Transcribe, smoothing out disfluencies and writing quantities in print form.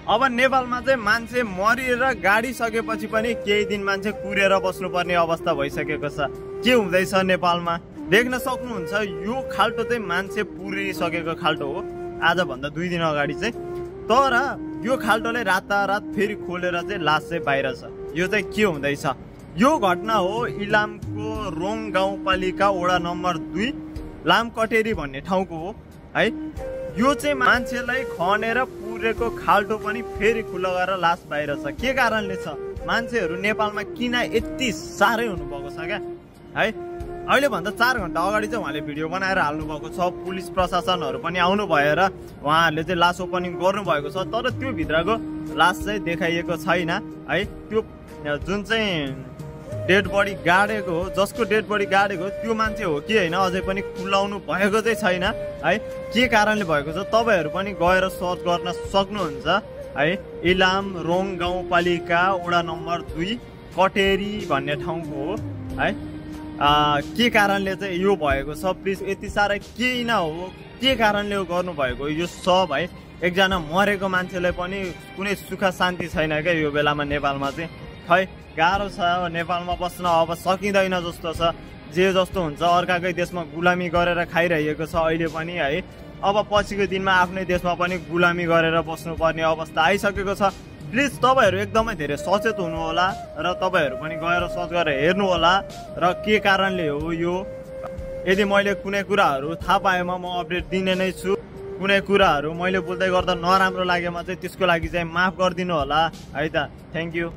अब नेपालमा चाहिँ मान्छे मरिएर गाडी सकेपछि पनि केही दिन मान्छे कुरेर बस्नुपर्ने अवस्था भइसकेको छ। के हुँदैछ नेपालमा देख्न सक्नुहुन्छ। यो खाल्टो चाहिँ मान्छे पुरिसकेको खाल्टो हो आजभन्दा 2 दिन अगाडि चाहिँ। तर यो खाल्टोले रातारात फेरि खोलेर चाहिँ लास चाहिँ बाहिर छ। यो चाहिँ के हुँदैछ? यो घटना हो इलामको रोङ गाउँपालिका वडा नम्बर 2 लामकटेरी भन्ने ठाउँको हो है। यो चाहिँ मान्छेलाई खनेर पुरेको खाल्टो पनि फेरि खुल्ला गरेर लास बाहिर छ। के कारणले छ? मान्छेहरू नेपालमा किन यति साह्रै हुनुभएको छ क्या है। अहिले भन्दा 4 घण्टा अगाडि चाहिँ उहाँले भिडियो बनाएर हाल्नुभएको छ। पुलिस प्रशासनहरू पनि आउनु भएर उहाँहरूले चाहिँ लास ओपनिङ गर्नुभएको छ। तर त्यो भित्रको लास चाहिँ देखाइएको छैन है। त्यो जुन चाहिँ डेड बडी गाडेको हो, जसको डेड बडी गाडेको त्यो मान्छे हो कि होइन अझै पनि खुलाउनु भएको चाहिँ छैन है। के कारणले भएको छ तपाईहरू पनि गएर सर्च गर्न सक्नुहुन्छ है। इलाम रोङ गाउँपालिका वडा नम्बर 2 कटेरी भन्ने ठाउँको हो है। के कारणले चाहिँ यो भएको छ प्लिज यति साह्रै किन हो, के कारणले यो गर्नु भएको यो सब है। एकजना मरेको मान्छेलाई पनि कुनै सुख शान्ति छैन क्या यो बेलामा नेपालमा चाहिँ। खै गाह्रो छ नेपालमा बस्न, अब सकिँदैन जस्तो छ। जे जस्तो हुन्छ अर्काकै देशमा गुलामी गरेर खाइरहेको छ अहिले पनि है। अब पछिको दिनमा आफ्नै देशमा पनि गुलामी गरेर बस्नुपर्ने अवस्था आइसकेको छ। प्लिज तपाईहरू एकदमै धेरै सचेत हुनु होला र तपाईहरू पनि गएर सर्च गरेर हेर्नु होला र के कारणले हो यो। यदि मैले कुनै कुराहरू थाहा पाएमा म अपडेट दिने नै छु। कुनै कुराहरू मैले बोल्दै गर्दा नराम्रो लागेमा चाहिँ त्यसको लागि चाहिँ माफ गरिदिनु होला है त। Thank you.